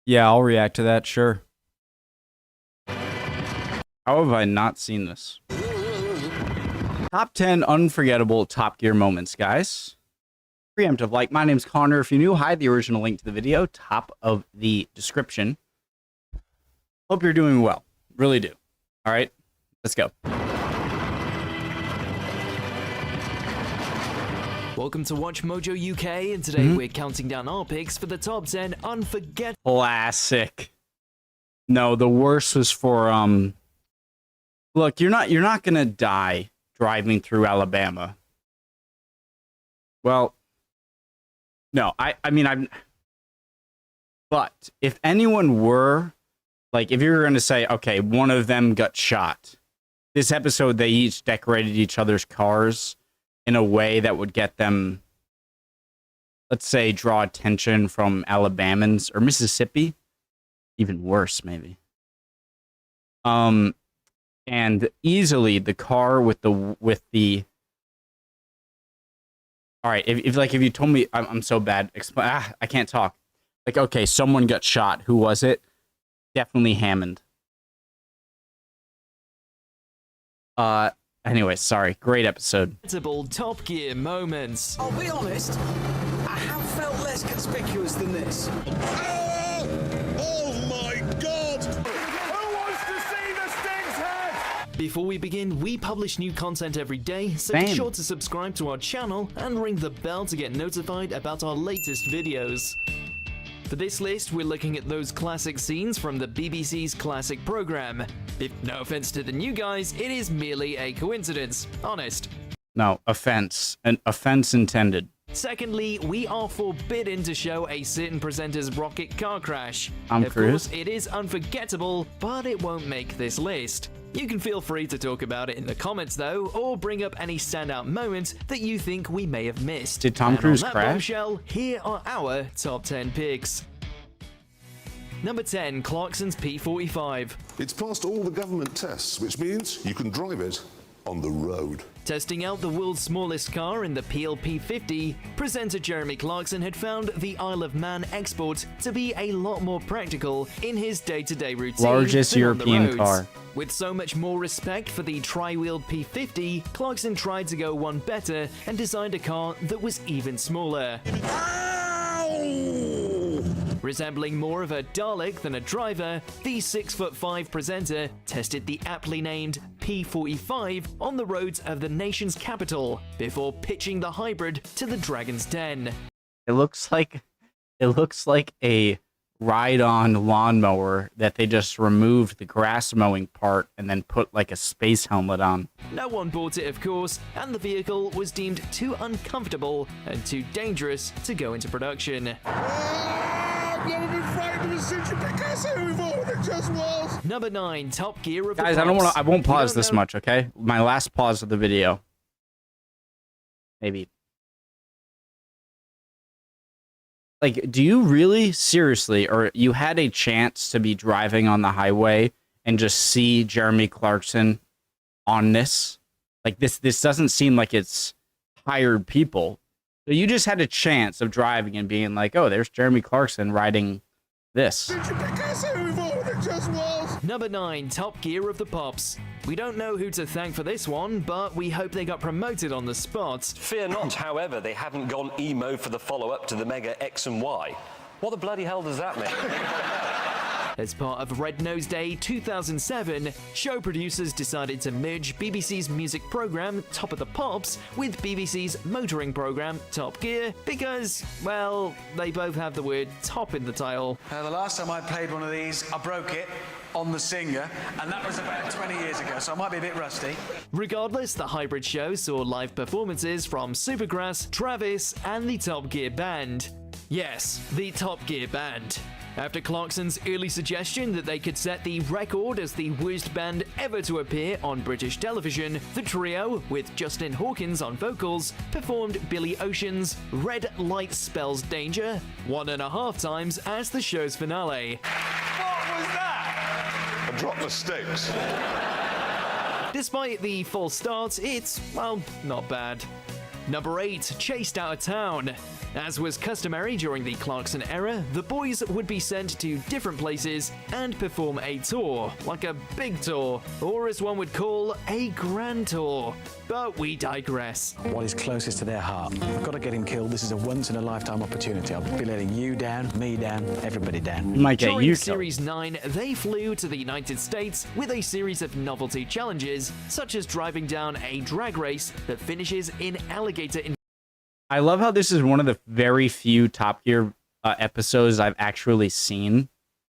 Yeah, I'll react to that, sure. How have I not seen this? Top 10 unforgettable Top Gear moments, guys. Preemptive like. My name's Connor. If you're new, hi, the original link to the video, top of the description. Hope you're doing well. Really do. All right, let's go. Welcome to Watch Mojo UK, and today we're counting down our picks for the top 10 unforgettable. Classic. No, the worst was for look, you're not gonna die driving through Alabama. Well, no, I mean I'm. But if anyone were, like, if you were gonna say, okay, one of them got shot, this episode they each decorated each other's cars in a way that would get them, let's say, draw attention from Alabamans or Mississippi. Even worse, maybe. And easily the car with the all right, if you told me, I'm so bad, I can't talk. Like, okay, someone got shot. Who was it? Definitely Hammond. Anyway, sorry. Great episode. Top Gear moments. I'll be honest, I have felt less conspicuous than this. Oh my God! Who wants to see the Stig's head? Before we begin, we publish new content every day, so be sure to subscribe to our channel and ring the bell to get notified about our latest videos. For this list, we're looking at those classic scenes from the BBC's classic program. If no offense to the new guys, it is merely a coincidence. Honest. No, offense. An offense intended. Secondly, we are forbidden to show a certain presenter's rocket car crash. Of course, it is unforgettable, but it won't make this list. You can feel free to talk about it in the comments, though, or bring up any standout moments that you think we may have missed. Did Tom Cruise crash? Bombshell, here are our top 10 picks. Number 10, Clarkson's P45. It's passed all the government tests, which means you can drive it on the road. Testing out the world's smallest car in the PLP50, presenter Jeremy Clarkson had found the Isle of Man export to be a lot more practical in his day-to-day routine. Largest than European on the roads. car. With so much more respect for the tri-wheeled P50, Clarkson tried to go one better and designed a car that was even smaller. Ow! Resembling more of a Dalek than a driver, the 6'5" presenter tested the aptly named P45 on the roads of the nation's capital before pitching the hybrid to the Dragon's Den. It looks like a ride-on lawnmower that they just removed the grass mowing part and then put like a space helmet on. No one bought it, of course, and the vehicle was deemed too uncomfortable and too dangerous to go into production. I've never been frightened of a Citroen Picasso before, it just was. Number 9, Top Gear of the Guys, Pops. I won't pause this much, okay? My last pause of the video. Maybe. Like, do you really, seriously, or you had a chance to be driving on the highway and just see Jeremy Clarkson on this? Like, this doesn't seem like it's hired people. So you just had a chance of driving and being like, oh, there's Jeremy Clarkson riding this. Citroen Picasso before, it just was. Number 9, Top Gear of the Pops. We don't know who to thank for this one, but we hope they got promoted on the spot. Fear not, however, they haven't gone emo for the follow-up to the Mega X and Y. What the bloody hell does that mean? As part of Red Nose Day 2007, show producers decided to merge BBC's music program Top of the Pops with BBC's motoring program Top Gear because, well, they both have the word top in the title. The last time I played one of these, I broke it on the Singer, and that was about 20 years ago, so I might be a bit rusty. Regardless, the hybrid show saw live performances from Supergrass, Travis, and the Top Gear Band. Yes, the Top Gear Band. After Clarkson's early suggestion that they could set the record as the worst band ever to appear on British television, the trio, with Justin Hawkins on vocals, performed Billy Ocean's Red Light Spells Danger 1.5 times as the show's finale. What was that? I dropped the sticks. Despite the false start, it's, well, not bad. Number 8. Chased out of town. As was customary during the Clarkson era, the boys would be sent to different places and perform a tour, like a big tour, or as one would call, a grand tour. But we digress. What is closest to their heart? I've got to get him killed. This is a once-in-a-lifetime opportunity. I'll be letting you down, me down, everybody down. You might get During you Series 9, they flew to the United States with a series of novelty challenges, such as driving down a drag race that finishes in alligator. I love how this is one of the very few Top Gear episodes I've actually seen,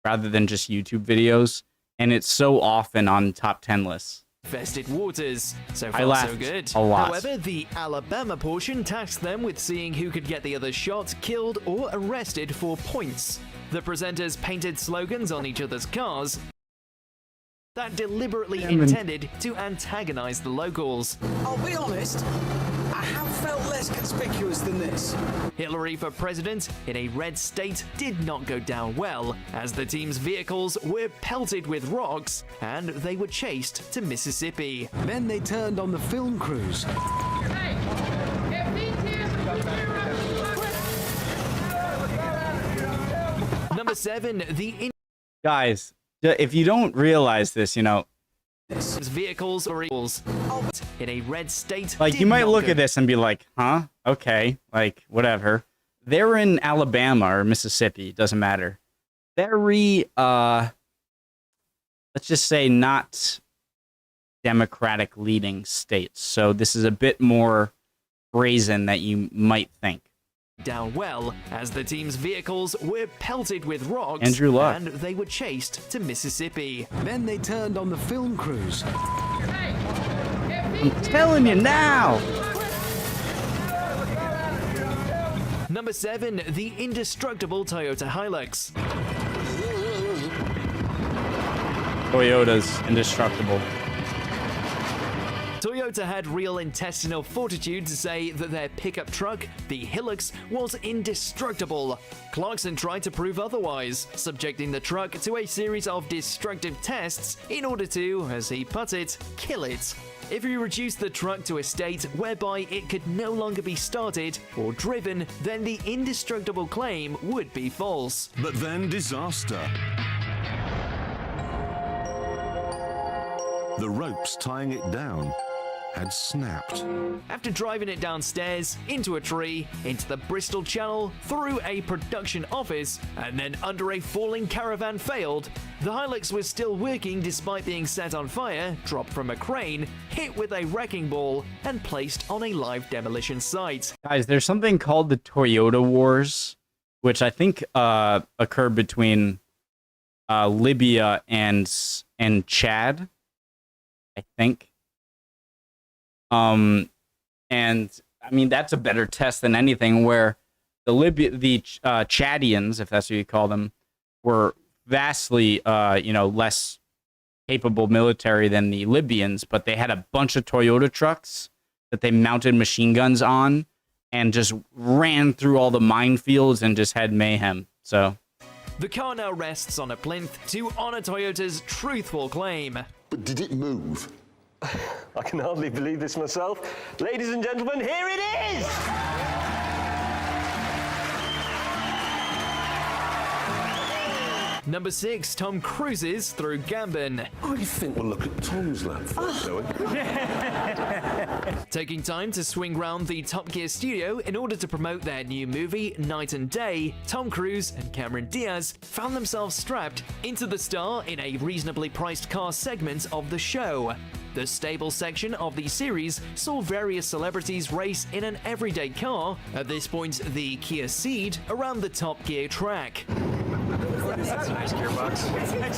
rather than just YouTube videos, and it's so often on top 10 lists. Infested waters. So I far, laughed so good. a lot. However, the Alabama portion tasked them with seeing who could get the other shot, killed, or arrested for points. The presenters painted slogans on each other's cars that deliberately intended to antagonize the locals. I'll be honest, I have felt less conspicuous than this. Hillary for president in a red state did not go down well, as the team's vehicles were pelted with rocks and they were chased to Mississippi. Then they turned on the film crews. Number 7, the Guys, if you don't realize this, you know, vehicles or equals in a red state. like, did you might not look go at this and be like, huh? Okay, like, whatever. They're in Alabama or Mississippi, doesn't matter. Very, let's just say not Democratic leading states. So this is a bit more brazen that you might think. down well, as the team's vehicles were pelted with rocks Andrew Luck. and they were chased to Mississippi. Then they turned on the film crews. I'm telling you now! Number 7, the indestructible Toyota Hilux. Toyota's indestructible. Toyota had real intestinal fortitude to say that their pickup truck, the Hilux, was indestructible. Clarkson tried to prove otherwise, subjecting the truck to a series of destructive tests in order to, as he put it, kill it. If you reduce the truck to a state whereby it could no longer be started or driven, then the indestructible claim would be false. But then disaster. The ropes tying it down had snapped. After driving it downstairs, into a tree, into the Bristol Channel, through a production office, and then under a falling caravan failed, the Hilux was still working despite being set on fire, dropped from a crane, hit with a wrecking ball, and placed on a live demolition site. Guys, there's something called the Toyota Wars, which I think occurred between Libya and Chad, I think. And I mean, that's a better test than anything, where the Chadians, if that's what you call them, were vastly less capable military than the Libyans, but they had a bunch of Toyota trucks that they mounted machine guns on and just ran through all the minefields and just had mayhem. So The car now rests on a plinth to honor Toyota's truthful claim. But did it move? I can hardly believe this myself. Ladies and gentlemen, here it is! Number 6, Tom Cruise's Through Gambin. I think we'll look at Tom's lap first, shall we? Taking time to swing round the Top Gear studio in order to promote their new movie, Night and Day, Tom Cruise and Cameron Diaz found themselves strapped into the star in a reasonably priced car segment of the show. The stable section of the series saw various celebrities race in an everyday car, at this point the Kia Ceed, around the Top Gear track.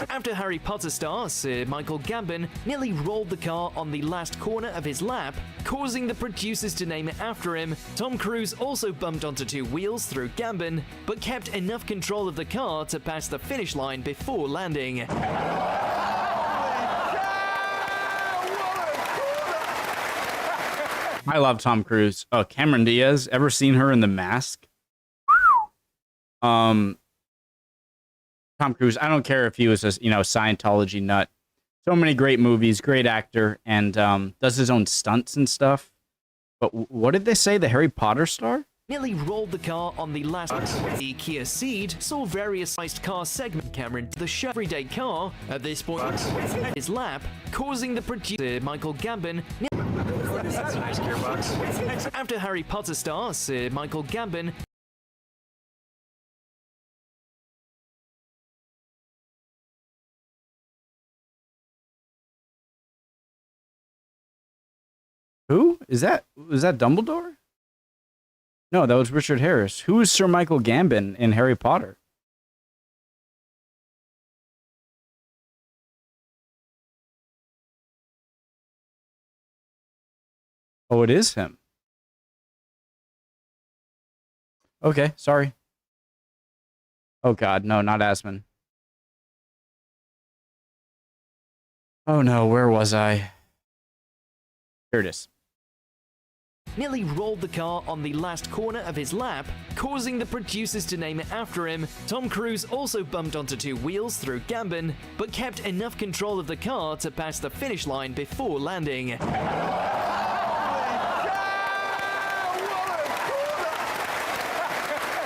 After Harry Potter star Sir Michael Gambon nearly rolled the car on the last corner of his lap, causing the producers to name it after him, Tom Cruise also bumped onto two wheels through Gambon, but kept enough control of the car to pass the finish line before landing. I love Tom Cruise. Oh, Cameron Diaz. Ever seen her in The Mask? Tom Cruise. I don't care if he was a Scientology nut. So many great movies, great actor, and does his own stunts and stuff. But what did they say? The Harry Potter star? Nearly rolled the car on the last. The Kia Ceed saw various sized car segment camera into the show everyday car. At this point, his lap, causing the producer Michael Gambon. That's a nice gearbox. After Harry Potter star Sir Michael Gambon. Who is that? Was that Dumbledore? No, that was Richard Harris. Who is Sir Michael Gambon in Harry Potter? Oh, it is him. Okay, sorry. Oh God, no, not Asmund. Oh no, where was I? Here it is. Nearly rolled the car on the last corner of his lap, causing the producers to name it after him. Tom Cruise also bumped onto two wheels through Gambon, but kept enough control of the car to pass the finish line before landing.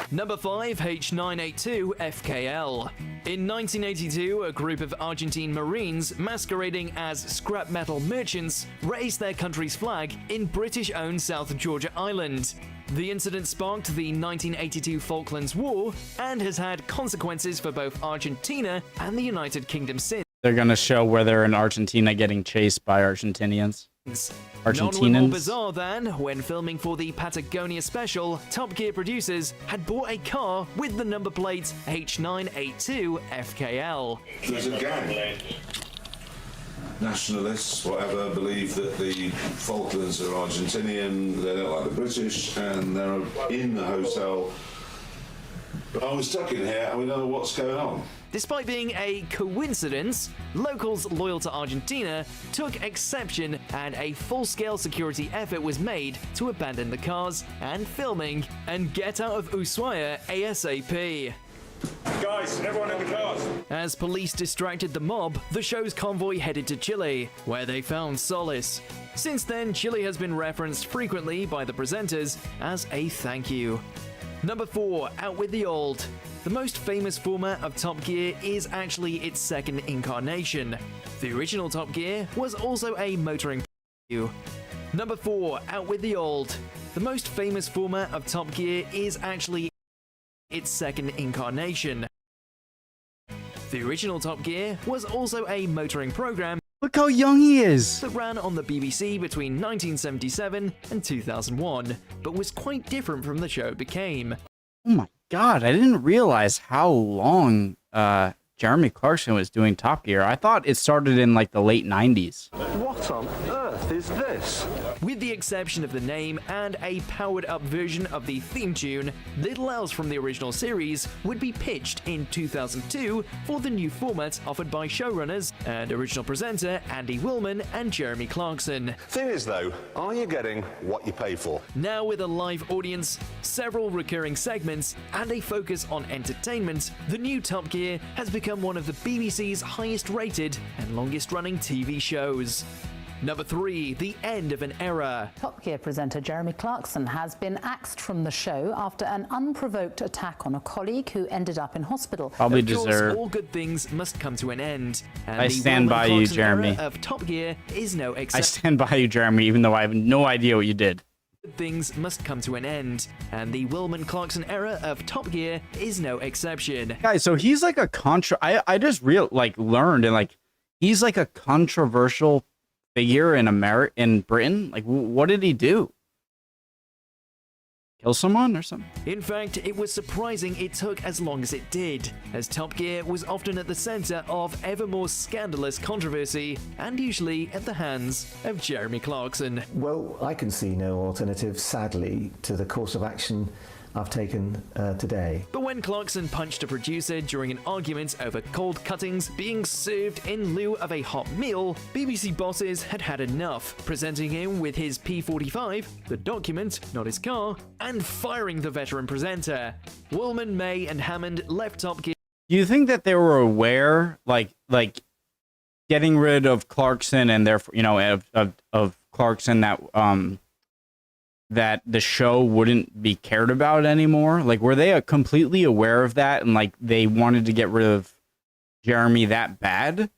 Number 5, H982 FKL. In 1982, a group of Argentine Marines masquerading as scrap metal merchants raised their country's flag in British-owned South Georgia Island. The incident sparked the 1982 Falklands War and has had consequences for both Argentina and the United Kingdom since. They're going to show where they're in Argentina getting chased by Argentinians. None were more bizarre than, when filming for the Patagonia special, Top Gear producers had bought a car with the number plate H982 FKL. There's a gang. Nationalists, whatever, believe that the Falklands are Argentinian, they don't like the British, and they're in the hotel. Oh, we're stuck in here and we don't know what's going on. Despite being a coincidence, locals loyal to Argentina took exception and a full-scale security effort was made to abandon the cars and filming and get out of Ushuaia ASAP. Guys, everyone in the cars. As police distracted the mob, the show's convoy headed to Chile, where they found solace. Since then, Chile has been referenced frequently by the presenters as a thank you. Number 4, Out with the Old. The most famous format of Top Gear is actually its second incarnation. The original Top Gear was also a motoring. Number 4, Out with the Old. The most famous format of Top Gear is actually its second incarnation. The original Top Gear was also a motoring program. Look how young he is. That ran on the BBC between 1977 and 2001, but was quite different from the show it became. Oh my God, I didn't realize how long Jeremy Clarkson was doing Top Gear. I thought it started in like the late 90s. What on earth is this? With the exception of the name and a powered-up version of the theme tune, little else from the original series would be pitched in 2002 for the new format offered by showrunners and original presenter Andy Willman and Jeremy Clarkson. Thing is though, are you getting what you pay for? Now with a live audience, several recurring segments, and a focus on entertainment, the new Top Gear has become one of the BBC's highest-rated and longest-running TV shows. Number 3, the end of an era. Top Gear presenter Jeremy Clarkson has been axed from the show after an unprovoked attack on a colleague who ended up in hospital. Probably Of course, deserved. all good things must come to an end. And I the stand by you, Clarkson Jeremy. era of Top Gear is no I exception. stand by you, Jeremy, even though I have no idea what you did. Things must come to an end, and the Willman-Clarkson era of Top Gear is no exception. Guys, so he's like a I just learned and like he's like a controversial figure in Britain. Like, what did he do? Kill someone or something? In fact, it was surprising it took as long as it did, as Top Gear was often at the center of ever more scandalous controversy, and usually at the hands of Jeremy Clarkson. Well, I can see no alternative, sadly, to the course of action I've taken today. But when Clarkson punched a producer during an argument over cold cuttings being served in lieu of a hot meal, BBC bosses had had enough, presenting him with his P45, the document, not his car, and firing the veteran presenter. Willman, May, and Hammond left Top Gear. Do you think that they were aware, like getting rid of Clarkson and therefore, of Clarkson, that that the show wouldn't be cared about anymore? Like, were they completely aware of that and like they wanted to get rid of Jeremy that bad,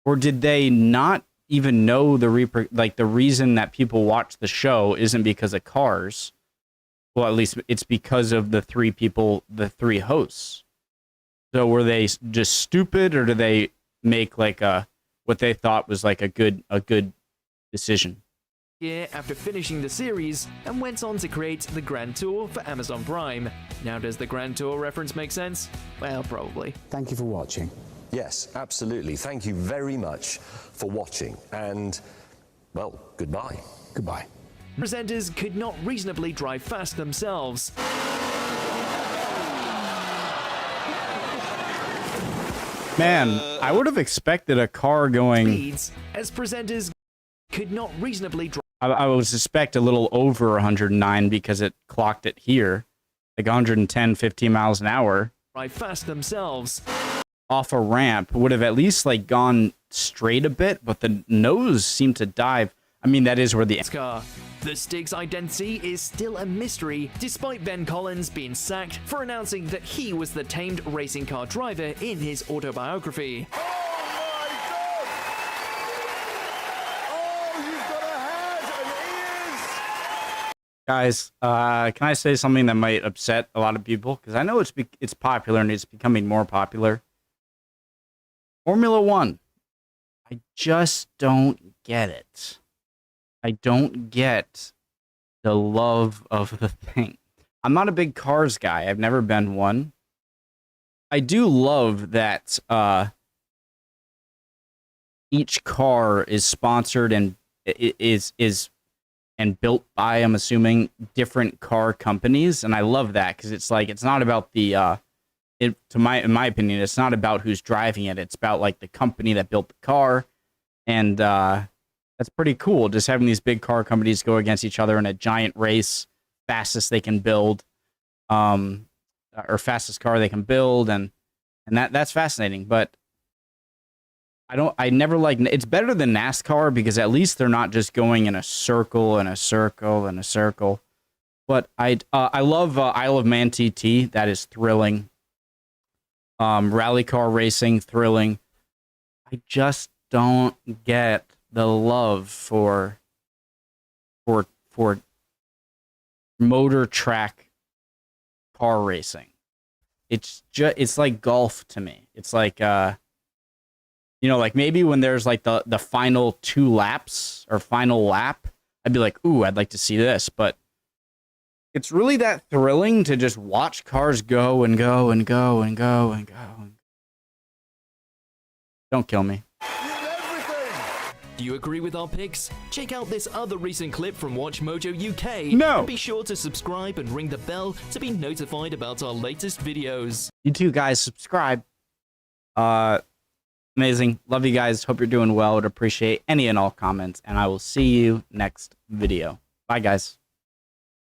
or did they not even know the reason that people watch the show isn't because of cars? Well, at least it's because of the three hosts. So were they just stupid, or did they make like what they thought was like a good decision? Year after finishing the series, and went on to create the Grand Tour for Amazon Prime. Now, does the Grand Tour reference make sense? Well, probably. Thank you for watching. Yes, absolutely. Thank you very much for watching. And, well, goodbye. Goodbye. Presenters could not reasonably drive fast themselves. Man, I would have expected a car going... Speeds, as presenters could not reasonably drive... I would suspect a little over 109 because it clocked it here. Like 110, 15 miles an hour. Drive fast themselves. Off a ramp would have at least like gone straight a bit, but the nose seemed to dive. I mean, that is where the car. The Stig's identity is still a mystery, despite Ben Collins being sacked for announcing that he was the tamed racing car driver in his autobiography. Guys, can I say something that might upset a lot of people? Because I know it's popular and it's becoming more popular. Formula One. I just don't get it. I don't get the love of the thing. I'm not a big cars guy. I've never been one. I do love that each car is sponsored and is and built by, I'm assuming, different car companies, and I love that because it's like it's not about the in my opinion, it's not about who's driving it. It's about like the company that built the car, and that's pretty cool. Just having these big car companies go against each other in a giant race, fastest they can build, or fastest car they can build, and that's fascinating. But I never like, it's better than NASCAR because at least they're not just going in a circle and a circle and a circle. But I love Isle of Man TT. That is thrilling. Rally car racing, thrilling. I just don't get the love for motor track car racing. It's like golf to me. It's like like maybe when there's like the final 2 laps or final lap, I'd be like, ooh, I'd like to see this. But it's really that thrilling to just watch cars go and go and go and go and go. Don't kill me. Do you agree with our picks? Check out this other recent clip from Watch Mojo UK. No! And be sure to subscribe and ring the bell to be notified about our latest videos. You too, guys. Subscribe. Amazing. Love you guys. Hope you're doing well. Would appreciate any and all comments. And I will see you next video. Bye, guys.